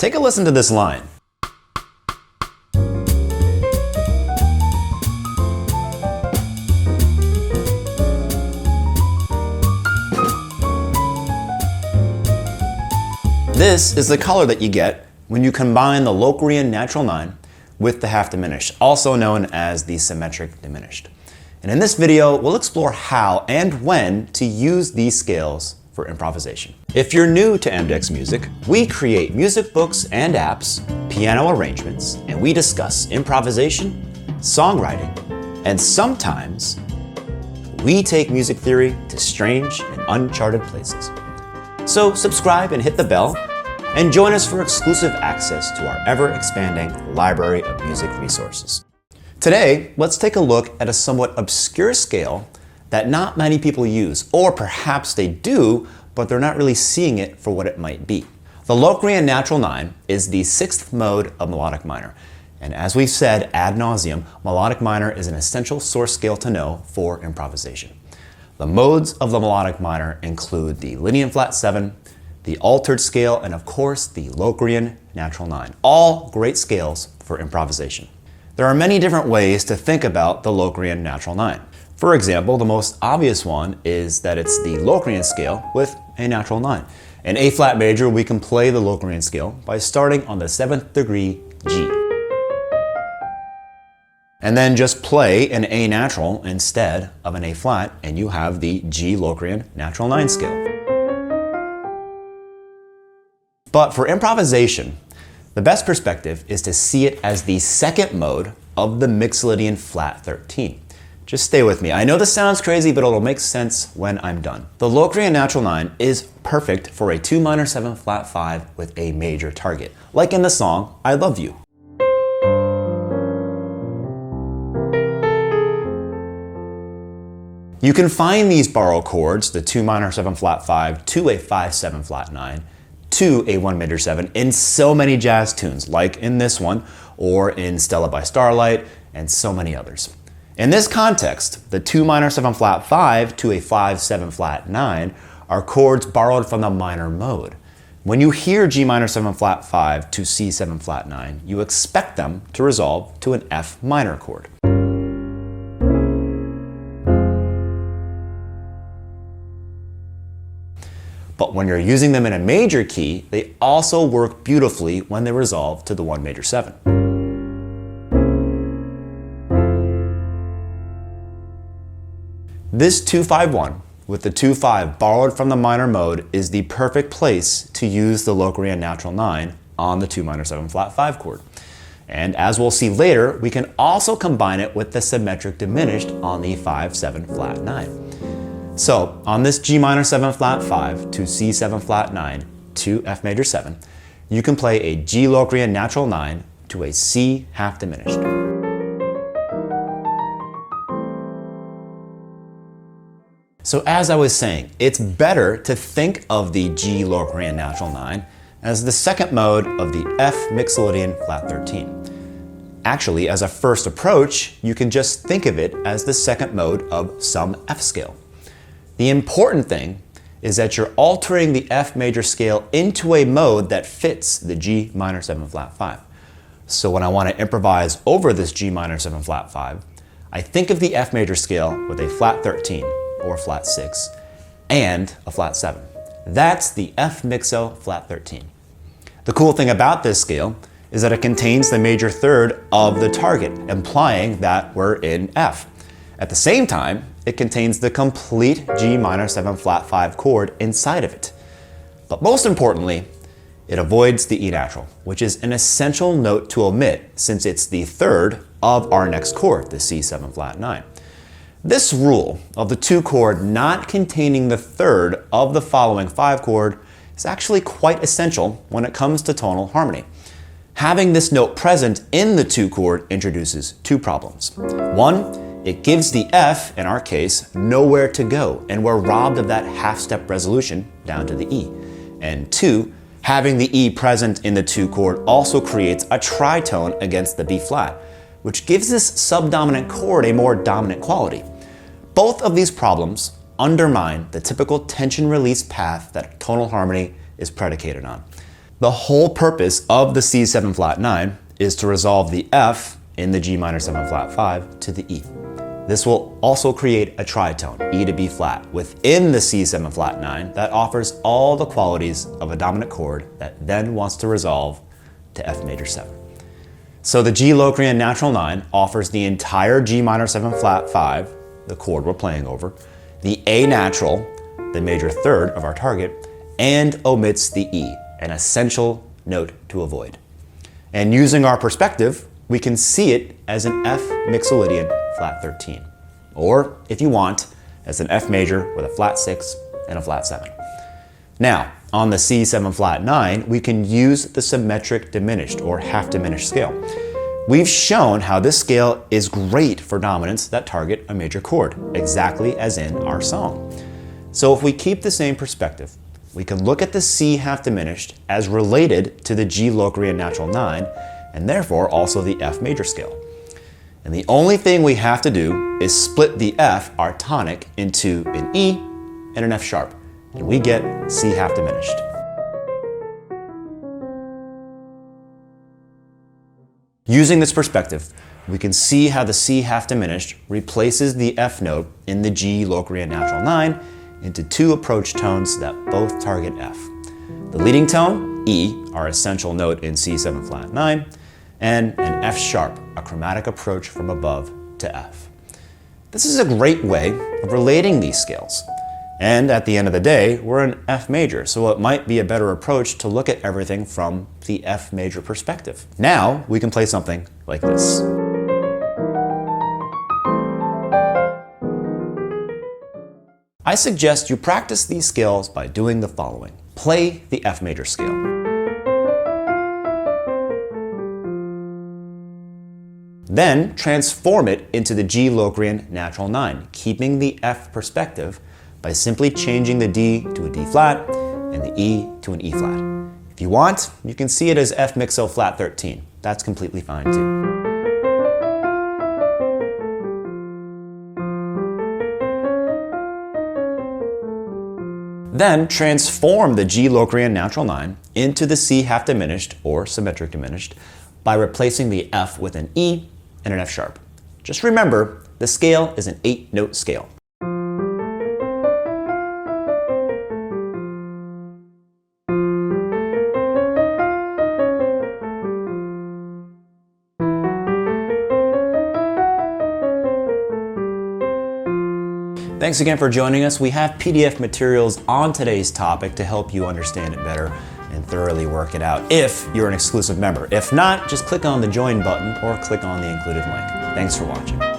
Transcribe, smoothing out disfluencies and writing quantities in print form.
Take a listen to this line. This is the color that you get when you combine the Locrian natural 9 with the half diminished, also known as the symmetric diminished. And in this video, we'll explore how and when to use these scales for improvisation. If you're new to mDecks music, we create music books and apps, piano arrangements, and we discuss improvisation, songwriting, and sometimes we take music theory to strange and uncharted places. So subscribe and hit the bell, and join us for exclusive access to our ever-expanding library of music resources. Today, let's take a look at a somewhat obscure scale that not many people use, or perhaps they do, but they're not really seeing it for what it might be. The Locrian natural 9 is the 6th mode of melodic minor. And as we've said ad nauseum, melodic minor is an essential source scale to know for improvisation. The modes of the melodic minor include the Lydian flat 7, the altered scale, and of course the Locrian natural 9. All great scales for improvisation. There are many different ways to think about the Locrian natural 9. For example, the most obvious one is that it's the Locrian scale with a natural 9. In A flat major, we can play the Locrian scale by starting on the 7th degree G. And then just play an A natural instead of an A flat, and you have the G Locrian natural 9 scale. But for improvisation, the best perspective is to see it as the 2nd mode of the Mixolydian flat 13. Just stay with me. I know this sounds crazy, but it'll make sense when I'm done. The Locrian natural 9 is perfect for a 2 minor 7 flat 5 with a major target, like in the song I Love You. You can find these borrowed chords, the 2 minor 7 flat 5 to a 5/7 flat 9 to a 1 major 7 in so many jazz tunes, like in this one, or in Stella by Starlight, and so many others. In this context, the 2 minor 7 flat 5 to a 5/7 flat 9 are chords borrowed from the minor mode. When you hear G minor 7 flat 5 to C7 flat 9, you expect them to resolve to an F minor chord. But when you're using them in a major key, they also work beautifully when they resolve to the 1 major 7. This 2-5-1 with the 2-5 borrowed from the minor mode is the perfect place to use the Locrian natural 9 on the 2 minor 7 flat 5 chord. And as we'll see later, we can also combine it with the symmetric diminished on the 5/7 flat 9. So on this G minor 7 flat 5 to C7 flat 9 to F major 7, you can play a G Locrian natural 9 to a C half diminished. So as I was saying, it's better to think of the G Locrian natural 9 as the 2nd mode of the F Mixolydian flat 13. Actually, as a first approach, you can just think of it as the 2nd mode of some F scale. The important thing is that you're altering the F major scale into a mode that fits the G minor 7 flat 5. So when I want to improvise over this G minor 7 flat 5, I think of the F major scale with a flat 13 or flat 6 and a flat 7. That's the F Mixo flat 13. The cool thing about this scale is that it contains the major third of the target, implying that we're in F. At the same time, it contains the complete G minor 7 flat 5 chord inside of it. But most importantly, it avoids the E natural, which is an essential note to omit since it's the 3rd of our next chord, the C7 flat 9. This rule of the 2 chord not containing the 3rd of the following 5 chord is actually quite essential when it comes to tonal harmony. Having this note present in the 2 chord introduces 2 problems. One, it gives the F, in our case, nowhere to go, and we're robbed of that half-step resolution down to the E. And 2, having the E present in the 2 chord also creates a tritone against the B flat, which gives this subdominant chord a more dominant quality. Both of these problems undermine the typical tension release path that tonal harmony is predicated on. The whole purpose of the C7 flat 9 is to resolve the F in the G minor 7 flat 5 to the E. This will also create a tritone, E to B flat, within the C7 flat 9 that offers all the qualities of a dominant chord that then wants to resolve to F major 7. So the G Locrian natural 9 offers the entire G minor 7 flat 5, the chord we're playing over, the A natural, the major third of our target, and omits the E, an essential note to avoid. And using our perspective, we can see it as an F Mixolydian flat 13. Or, if you want, as an F major with a flat 6 and a flat 7. Now, on the C7 flat 9, we can use the symmetric diminished or half diminished scale. We've shown how this scale is great for dominants that target a major chord, exactly as in our song. So if we keep the same perspective, we can look at the C half diminished as related to the G Locrian natural 9, and therefore also the F major scale. And the only thing we have to do is split the F, our tonic, into an E and an F sharp, and we get C half diminished. Using this perspective, we can see how the C half diminished replaces the F note in the G Locrian natural 9 into two approach tones that both target F. The leading tone, E, our essential note in C7 flat 9, and an F sharp, a chromatic approach from above to F. This is a great way of relating these scales. And at the end of the day, we're in F major, so it might be a better approach to look at everything from the F major perspective. Now we can play something like this. I suggest you practice these scales by doing the following. Play the F major scale. Then transform it into the G Locrian natural 9, keeping the F perspective by simply changing the D to a D flat and the E to an E flat. If you want, you can see it as F Mixo flat 13. That's completely fine too. Then transform the G Locrian natural 9 into the C half diminished or symmetric diminished by replacing the F with an E and an F sharp. Just remember, the scale is an 8-note scale. Thanks again for joining us. We have PDF materials on today's topic to help you understand it better and thoroughly work it out if you're an exclusive member. If not, just click on the join button or click on the included link. Thanks for watching.